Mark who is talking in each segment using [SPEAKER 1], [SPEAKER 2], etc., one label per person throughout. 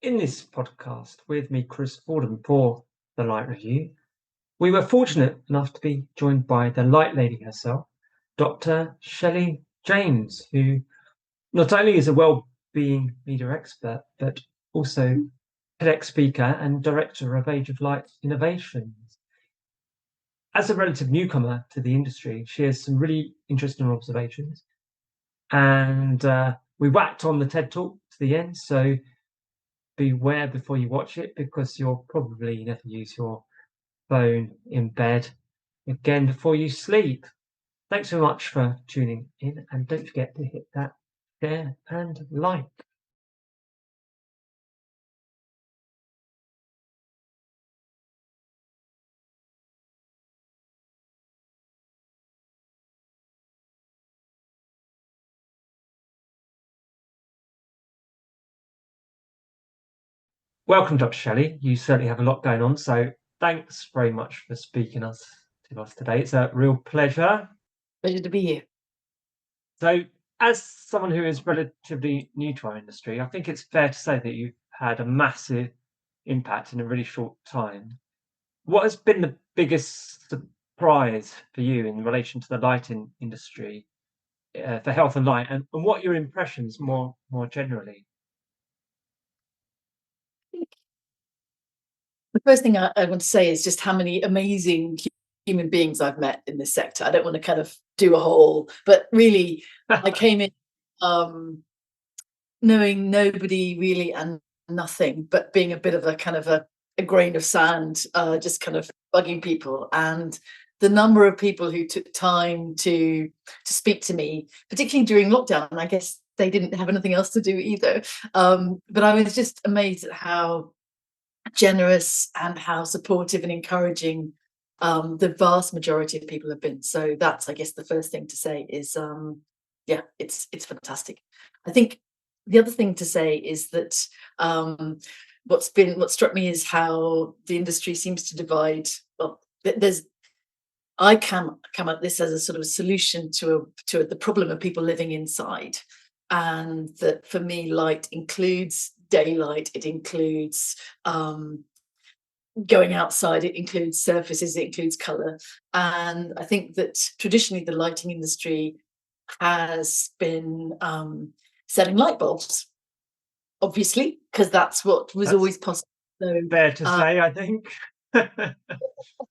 [SPEAKER 1] In this podcast with me, Chris Fordham, for the Light Review, we were fortunate enough to be joined by the Light Lady herself, Dr. Shelley James, who not only is a well-being media expert, but also TEDx speaker and director of Age of Light Innovations. As a relative newcomer to the industry, she has some really interesting observations, and we whacked on the TED Talk to the end, so beware before you watch it, because you'll probably never use your phone in bed again before you sleep. Thanks so much for tuning in, and don't forget to hit that share and like. Welcome, Dr. Shelley. You certainly have a lot going on, so thanks very much for speaking to us today. It's a real pleasure.
[SPEAKER 2] Pleasure to be here.
[SPEAKER 1] So, as someone who is relatively new to our industry, I think it's fair to say that you've had a massive impact in a really short time. What has been the biggest surprise for you in relation to the lighting industry, for health and light, and what are your impressions more generally?
[SPEAKER 2] The first thing I want to say is just how many amazing human beings I've met in this sector. I don't want to kind of do a whole, but really, I came in knowing nobody really and nothing, but being a bit of a kind of a grain of sand, just kind of bugging people. And the number of people who took time to speak to me, particularly during lockdown, I guess they didn't have anything else to do either. But I was just amazed at how generous and how supportive and encouraging the vast majority of people have been. So that's, I guess, the first thing to say is, yeah, it's fantastic. I think the other thing to say is that what struck me is how the industry seems to divide. Well, I come at this as a sort of solution to the problem of people living inside, and that for me, light includes daylight, it includes going outside, it includes surfaces, it includes color. And I think that traditionally the lighting industry has been selling light bulbs, obviously, because that's what was always possible. So,
[SPEAKER 1] fair to say, I think.
[SPEAKER 2] I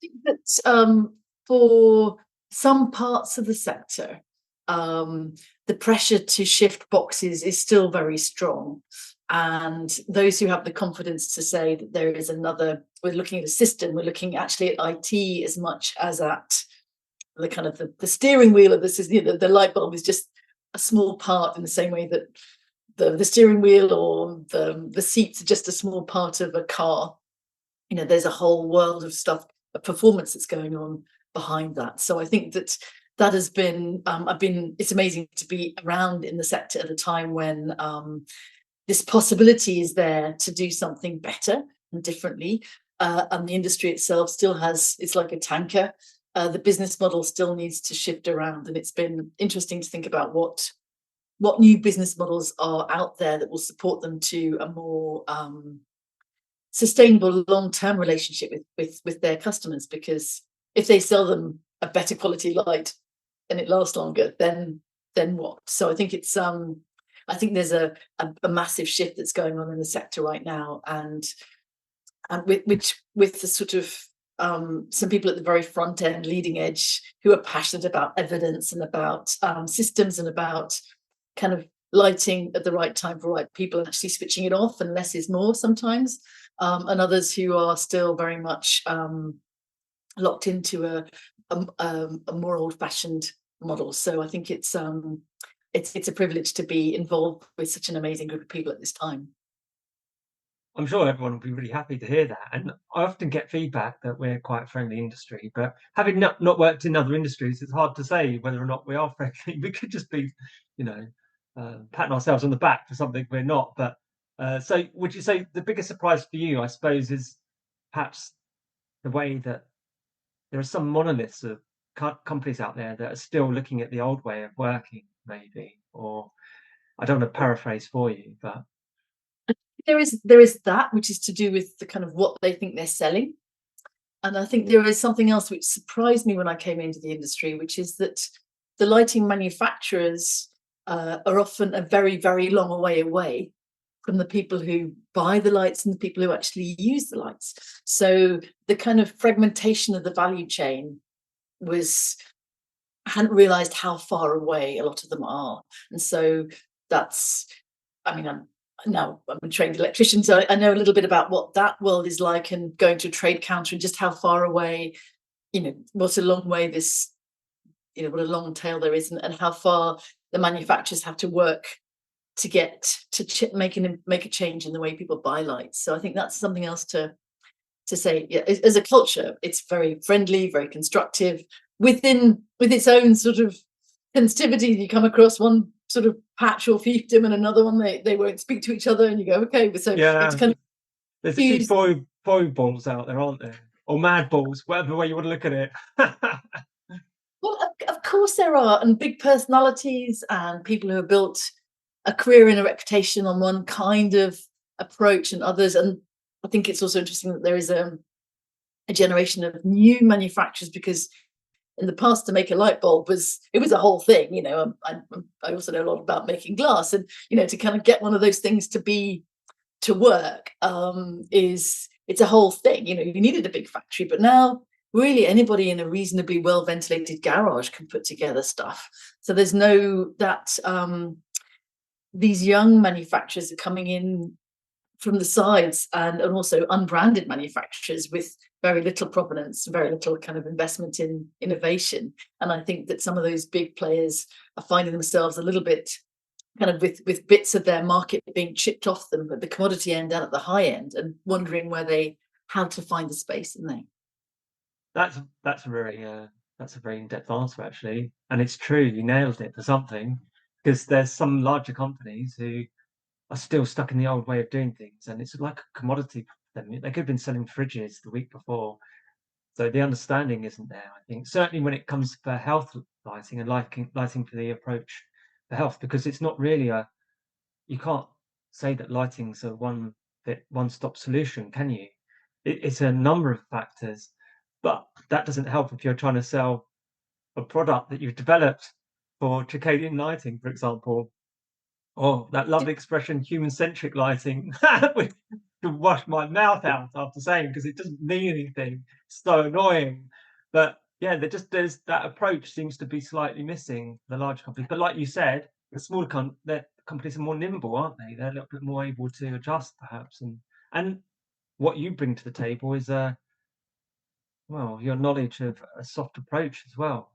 [SPEAKER 2] think that for some parts of the sector, the pressure to shift boxes is still very strong. And those who have the confidence to say that there is another, we're looking at a system, we're looking actually at IT as much as at the kind of the steering wheel of the system. You know, the light bulb is just a small part, in the same way that the steering wheel or the seats are just a small part of a car. You know, there's a whole world of stuff, of performance that's going on behind that. So I think that has been, it's amazing to be around in the sector at a time when this possibility is there to do something better and differently. And the industry itself still has, it's like a tanker. The business model still needs to shift around. And it's been interesting to think about what new business models are out there that will support them to a more sustainable long-term relationship with their customers. Because if they sell them a better quality light and it lasts longer, then what? So I think it's I think there's a massive shift that's going on in the sector right now, and with the sort of some people at the very front end, leading edge, who are passionate about evidence and about systems and about kind of lighting at the right time for right people and actually switching it off, and less is more sometimes, and others who are still very much locked into a more old-fashioned model. So I think it's a privilege to be involved with such an amazing group of people at this time.
[SPEAKER 1] I'm sure everyone will be really happy to hear that. And I often get feedback that we're quite a friendly industry, but having not worked in other industries, it's hard to say whether or not we are friendly. We could just be, you know, patting ourselves on the back for something we're not. But so would you say the biggest surprise for you, I suppose, is perhaps the way that there are some monoliths of companies out there that are still looking at the old way of working, maybe? Or I don't want to paraphrase for you, but
[SPEAKER 2] there is that, which is to do with the kind of what they think they're selling. And I think there is something else which surprised me when I came into the industry, which is that the lighting manufacturers are often a very, very long way away from the people who buy the lights and the people who actually use the lights. So the kind of fragmentation of the value chain I hadn't realized how far away a lot of them are. And so that's, I mean, I'm a trained electrician, so I know a little bit about what that world is like, and going to a trade counter and just how far away, what a long way this, what a long tail there is, and how far the manufacturers have to work to get to make a change in the way people buy lights. So I think that's something else to say. Yeah, as a culture, it's very friendly, very constructive, with its own sort of sensitivity. You come across one sort of patch or fiefdom and another one, they won't speak to each other, and you go, okay, so it's kind of,
[SPEAKER 1] there's a few balls out there, aren't there, or mad balls, whatever way you want to look at it.
[SPEAKER 2] Well, of course there are, and big personalities and people who have built a career and a reputation on one kind of approach and others. And I think it's also interesting that there is a generation of new manufacturers, because in the past, to make a light bulb was a whole thing. I also know a lot about making glass, and to kind of get one of those things to work it's a whole thing. You needed a big factory, but now really anybody in a reasonably well ventilated garage can put together stuff. So there's no that these young manufacturers are coming in from the sides, and also unbranded manufacturers with very little provenance, very little kind of investment in innovation. And I think that some of those big players are finding themselves a little bit kind of with bits of their market being chipped off them at the commodity end and at the high end, and wondering how to find the space in there.
[SPEAKER 1] That's a very in-depth answer, actually, and it's true. You nailed it for something, because there's some larger companies who are still stuck in the old way of doing things, and it's like a commodity for them. They could have been selling fridges the week before, so the understanding isn't there. I think certainly when it comes to health lighting and lighting for the approach for health, because it's not really you can't say that lighting's a one-stop solution, can you? It's a number of factors, but that doesn't help if you're trying to sell a product that you've developed for circadian lighting, for example, or that lovely expression, human-centric lighting, which to wash my mouth out after saying, because it doesn't mean anything. It's so annoying. But yeah, there's that approach seems to be slightly missing the large companies. But like you said, the smaller companies are more nimble, aren't they? They're a little bit more able to adjust, perhaps. And what you bring to the table is your knowledge of a soft approach as well,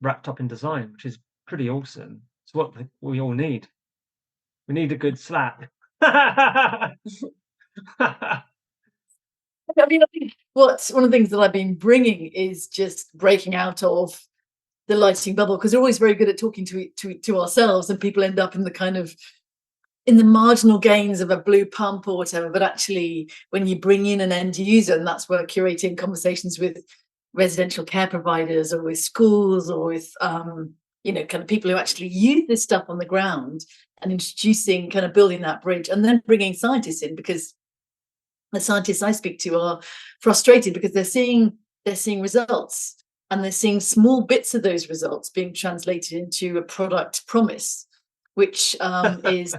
[SPEAKER 1] wrapped up in design, which is pretty awesome. It's what we all need. We need a good slap.
[SPEAKER 2] I mean, I think one of the things that I've been bringing is just breaking out of the lighting bubble, because we're always very good at talking to ourselves, and people end up in the marginal gains of a blue pump or whatever. But actually, when you bring in an end user, and that's where curating conversations with residential care providers or with schools or with kind of people who actually use this stuff on the ground, and introducing, kind of building that bridge, and then bringing scientists in, because the scientists I speak to are frustrated because they're seeing results, and they're seeing small bits of those results being translated into a product promise, which is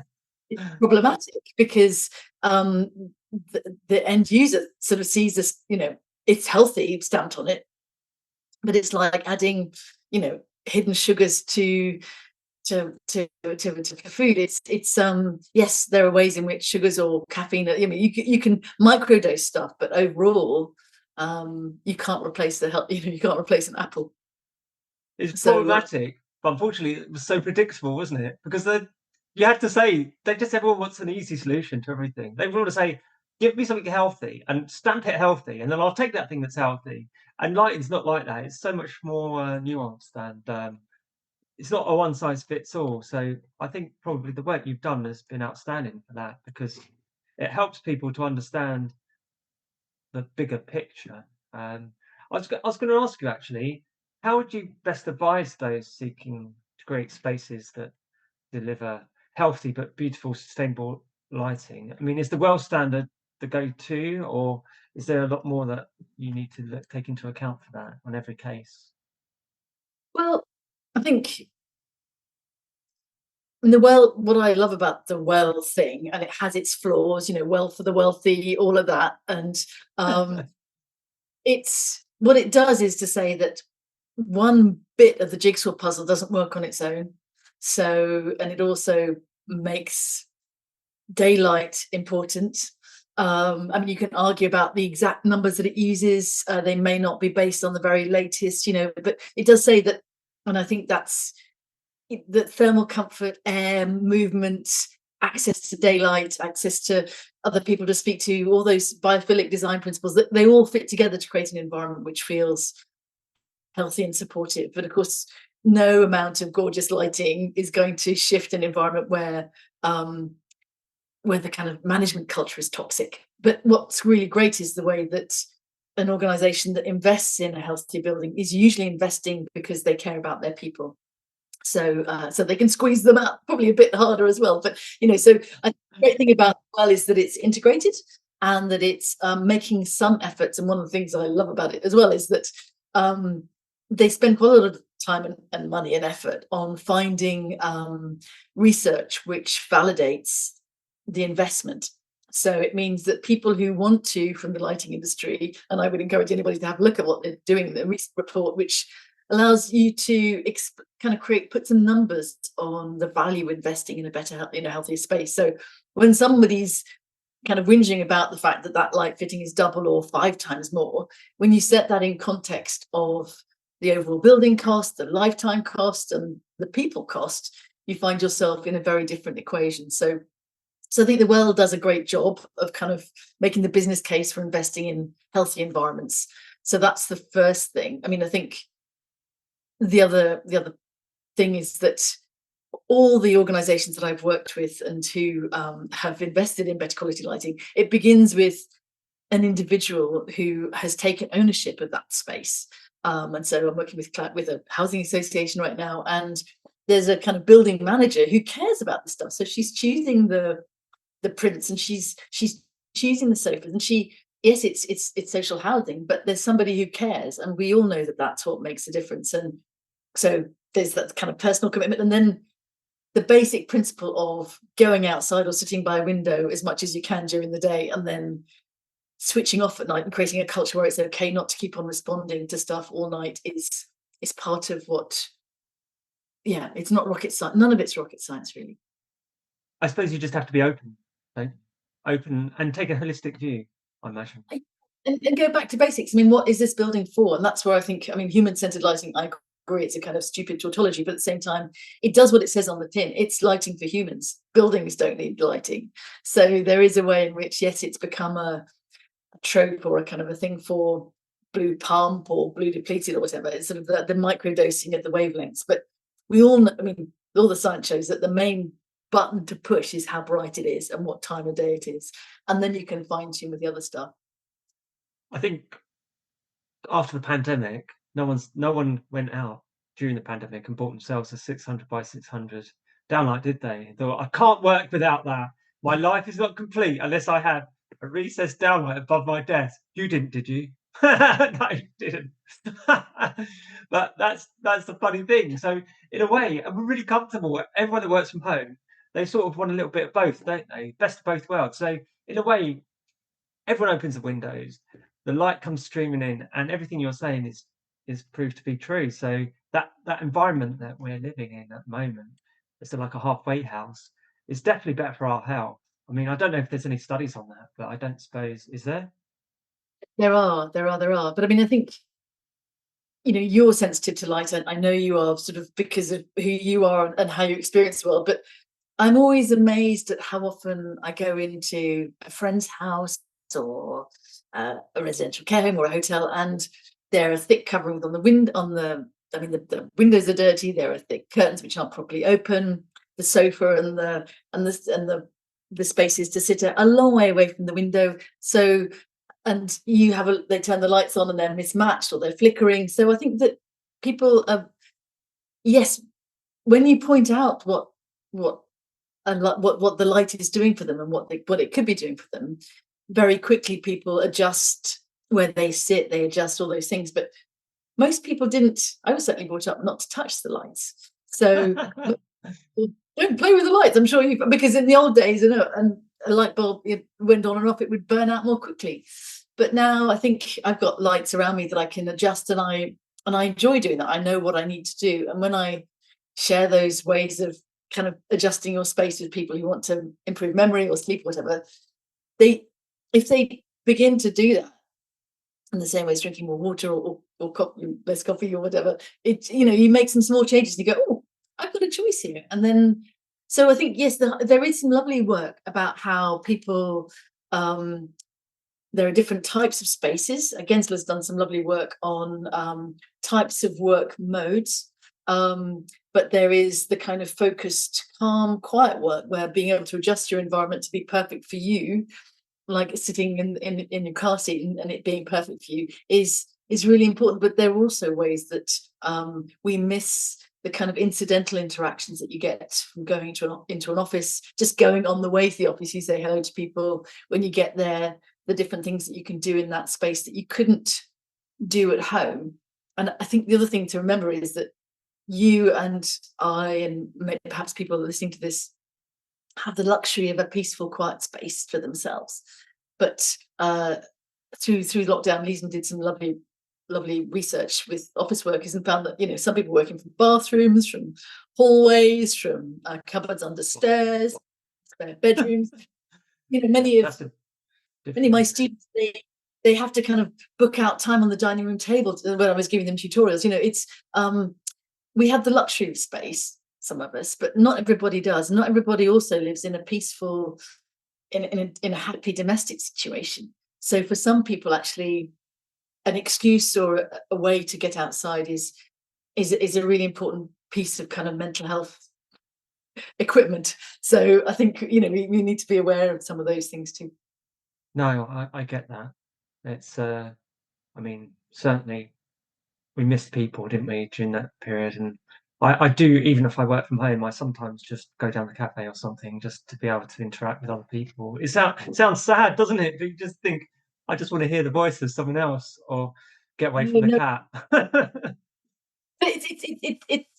[SPEAKER 2] problematic, because the end user sort of sees this, it's healthy stamped on it, but it's like adding, hidden sugars to food. It's yes, there are ways in which sugars or caffeine, you can microdose stuff, but overall you can't replace you can't replace an apple.
[SPEAKER 1] It's problematic, but unfortunately it was so predictable, wasn't it? Because you had to say, everyone wants an easy solution to everything. They want to say, give me something healthy and stamp it healthy, and then I'll take that thing that's healthy. And lighting's not like that. It's so much more nuanced, and it's not a one size fits all. So I think probably the work you've done has been outstanding for that, because it helps people to understand the bigger picture. I was going to ask you, actually, how would you best advise those seeking to create spaces that deliver healthy but beautiful, sustainable lighting? I mean, is the well standard the go-to, or is there a lot more that you need to take into account for that on every case?
[SPEAKER 2] Well, I think in the well, what I love about the well thing, and it has its flaws, well for the wealthy, all of that. And um, it's what it does is to say that one bit of the jigsaw puzzle doesn't work on its own. So, and it also makes daylight important. I mean, you can argue about the exact numbers that it uses. They may not be based on the very latest, but it does say that, and I think that's that thermal comfort, air, movement, access to daylight, access to other people to speak to, all those biophilic design principles, that they all fit together to create an environment which feels healthy and supportive. But of course, no amount of gorgeous lighting is going to shift an environment where the kind of management culture is toxic. But what's really great is the way that an organization that invests in a healthy building is usually investing because they care about their people. So they can squeeze them out probably a bit harder as well. But so the great thing about well is that it's integrated and that it's making some efforts. And one of the things I love about it as well is that they spend quite a lot of time and money and effort on finding research which validates the investment. So it means that people who want to, from the lighting industry, and I would encourage anybody to have a look at what they're doing, the recent report, which allows you to kind of put some numbers on the value of investing in a better, healthier space. So when somebody's kind of whinging about the fact that that light fitting is double or 5 times more, when you set that in context of the overall building cost, the lifetime cost, and the people cost, you find yourself in a very different equation. So I think the well does a great job of kind of making the business case for investing in healthy environments. So that's the first thing. I mean, I think the other thing is that all the organizations that I've worked with and who have invested in better quality lighting, it begins with an individual who has taken ownership of that space. And so I'm working with a housing association right now, and there's a kind of building manager who cares about this stuff. So she's choosing the prints, and she's choosing the sofas, and yes, it's social housing, but there's somebody who cares, and we all know that that's what makes a difference. And so there's that kind of personal commitment, and then the basic principle of going outside or sitting by a window as much as you can during the day, and then switching off at night and creating a culture where it's okay not to keep on responding to stuff all night is part of what. Yeah, it's not rocket science. None of it's rocket science, really.
[SPEAKER 1] I suppose you just have to be open, right? Open and take a holistic view, I imagine.
[SPEAKER 2] And go back to basics. I mean, what is this building for? And that's where I think, human-centered lighting, I agree, it's a kind of stupid tautology, but at the same time, it does what it says on the tin. It's lighting for humans. Buildings don't need lighting. So there is a way in which, yes, it's become a trope or a kind of a thing for blue pump or blue depleted or whatever. It's sort of the micro dosing of the wavelengths. But we all know, all the science shows that the main button to push is how bright it is and what time of day it is. And then you can fine tune with the other stuff.
[SPEAKER 1] I think after the pandemic, no one went out during the pandemic and bought themselves a 600 by 600 downlight, did they? They thought, I can't work without that. My life is not complete unless I have a recessed downlight above my desk. You didn't, did you? No, you didn't. But that's the funny thing. So in a way, we're really comfortable. Everyone that works from home, they sort of want a little bit of both, don't they? Best of both worlds. So in a way, everyone opens the windows, the light comes streaming in, and everything you're saying is proved to be true. So that environment that we're living in at the moment, it's like a halfway house, is definitely better for our health. I mean, I don't know if there's any studies on that, but I don't suppose, is there?
[SPEAKER 2] There are. But I think, you're sensitive to light. I know you are, sort of because of who you are and how you experience the world. But I'm always amazed at how often I go into a friend's house or a residential care home or a hotel, and there are thick coverings on the window. The windows are dirty. There are thick curtains which aren't properly open. The sofa and the spaces to sit a long way away from the window. So, and they turn the lights on and they're mismatched or they're flickering. So I think that people are, yes, when you point out what and like what the light is doing for them and what it could be doing for them, very quickly people adjust where they sit, they adjust all those things. But most people didn't. I was certainly brought up not to touch the lights. So don't play with the lights. I'm sure because in the old days, and a light bulb, it went on and off, it would burn out more quickly. But now I think I've got lights around me that I can adjust, and I enjoy doing that. I know what I need to do, and when I share those ways of kind of adjusting your space with people who want to improve memory or sleep or whatever, if they begin to do that in the same way as drinking more water or less coffee or whatever, you make some small changes and you go, oh, I've got a choice here. And then, so I think, yes, there is some lovely work about how people, there are different types of spaces. Gensler's done some lovely work on types of work modes. But there is the kind of focused, calm, quiet work where being able to adjust your environment to be perfect for you, like sitting in your car seat and it being perfect for you, is really important. But there are also ways that we miss the kind of incidental interactions that you get from going into an office, just going on the way to the office. You say hello to people when you get there, the different things that you can do in that space that you couldn't do at home. And I think the other thing to remember is that you and I, and perhaps people listening to this, have the luxury of a peaceful, quiet space for themselves. But through lockdown, Leeson did some lovely research with office workers and found that some people working from bathrooms, from hallways, from cupboards under stairs, spare bedrooms. Many of my students, they have to kind of book out time on the dining room table when I was giving them tutorials. It's we have the luxury of space, some of us, but not everybody does. Not everybody also lives in a peaceful, in a happy domestic situation. So for some people, actually, an excuse or a way to get outside is a really important piece of kind of mental health equipment. So I think we need to be aware of some of those things too.
[SPEAKER 1] No, I get that. It's certainly we missed people, didn't we, during that period? And I do, even if I work from home, I sometimes just go down the cafe or something just to be able to interact with other people. It sounds sad, doesn't it? But you just think, I just want to hear the voice of someone else or get away from the cat.
[SPEAKER 2] But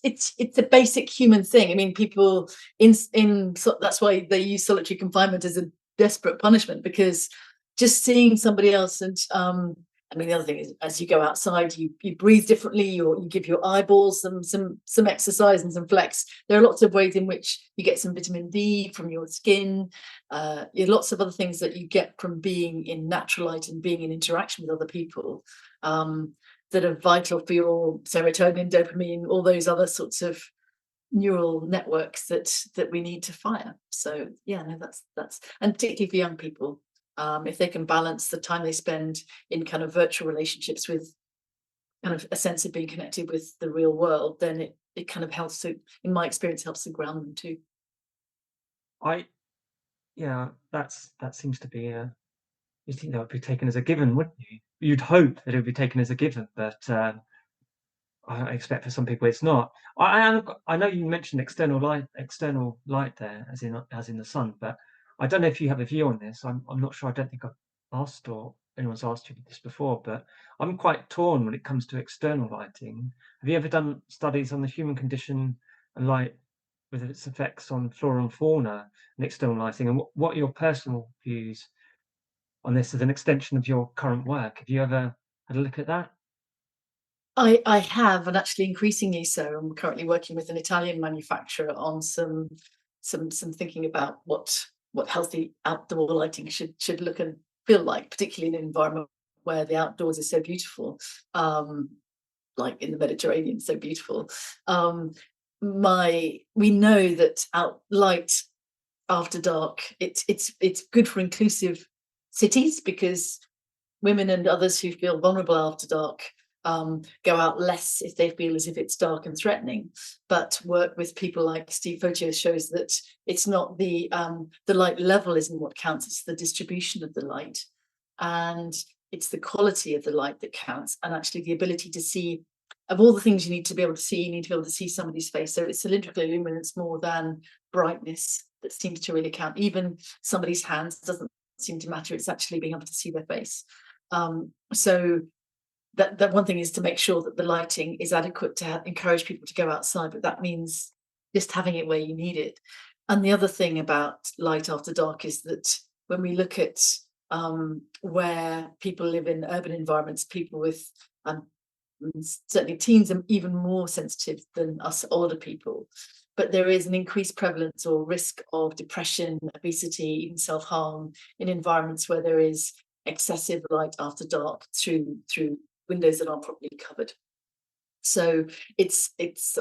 [SPEAKER 2] it's a basic human thing. I mean, people that's why they use solitary confinement as a desperate punishment, because just seeing somebody else, and the other thing is, as you go outside, you breathe differently, or you give your eyeballs some exercise and some flex. There are lots of ways in which you get some vitamin D from your skin. Lots of other things that you get from being in natural light and being in interaction with other people, that are vital for your serotonin, dopamine, all those other sorts of neural networks that we need to fire. So that's and particularly for young people. If they can balance the time they spend in kind of virtual relationships with kind of a sense of being connected with the real world, then it kind of helps to, in my experience, helps to ground them too.
[SPEAKER 1] That seems to be you think that would be taken as a given, wouldn't you? You'd hope that it would be taken as a given, but I expect for some people it's not. I know you mentioned external light there, as in the sun, but I don't know if you have a view on this. I'm not sure. I don't think I've asked or anyone's asked you this before, but I'm quite torn when it comes to external lighting. Have you ever done studies on the human condition and light, with its effects on flora and fauna and external lighting, and what are your personal views on this as an extension of your current work? Have you ever had a look at that?
[SPEAKER 2] I have, and actually increasingly so. I'm currently working with an Italian manufacturer on some thinking about what healthy outdoor lighting should look and feel like, particularly in an environment where the outdoors is so beautiful, like in the Mediterranean, so beautiful. We know that light after dark, it's good for inclusive cities, because women and others who feel vulnerable after dark go out less if they feel as if it's dark and threatening. But work with people like Steve Fotios shows that it's not the light level isn't what counts, it's the distribution of the light, and it's the quality of the light that counts, and actually the ability to see. Of all the things you need to be able to see, you need to be able to see somebody's face. So it's cylindrical luminance more than brightness. that seems to really count. Even somebody's hands doesn't seem to matter. It's actually being able to see their face. So that one thing is to make sure that the lighting is adequate to encourage people to go outside, but that means just having it where you need it. And the other thing about light after dark is that when we look at where people live in urban environments, people with certainly teens are even more sensitive than us older people, but there is an increased prevalence or risk of depression, obesity, even self-harm in environments where there is excessive light after dark through windows that aren't properly covered. So it's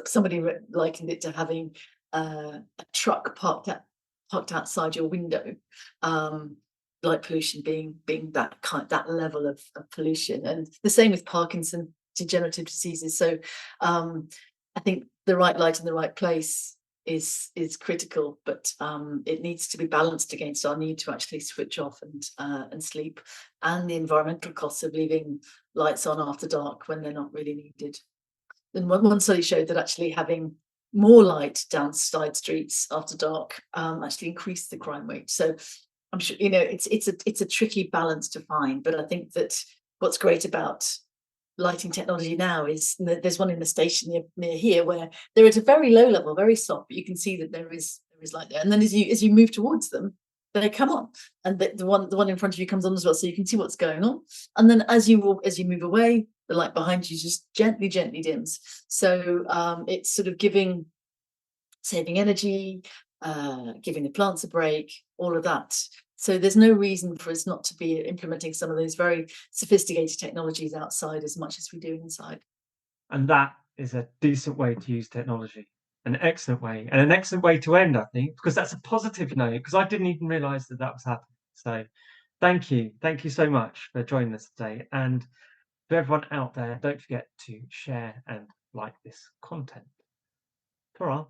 [SPEAKER 2] somebody likened it to having a truck parked outside your window. Light pollution being that level of pollution, and the same with Parkinson, degenerative diseases. So I think the right light in the right place is critical, but it needs to be balanced against our need to actually switch off and sleep, and the environmental costs of leaving lights on after dark when they're not really needed. And one study showed that actually having more light down side streets after dark actually increased the crime rate. So I'm sure, you know, it's a tricky balance to find, but I think that what's great about lighting technology now is there's one in the station near here where they're at a very low level, very soft, but you can see that there is light there. And then as you move towards them, they come on, and the one in front of you comes on as well, so you can see what's going on. And then as you move away, the light behind you just gently dims. So it's sort of saving energy, giving the plants a break, all of that. So there's no reason for us not to be implementing some of those very sophisticated technologies outside as much as we do inside.
[SPEAKER 1] And that is a decent way to use technology, an excellent way, and an excellent way to end, I think, because that's a positive note, because I didn't even realise that was happening. So thank you so much for joining us today. And to everyone out there, don't forget to share and like this content. Ta-ra.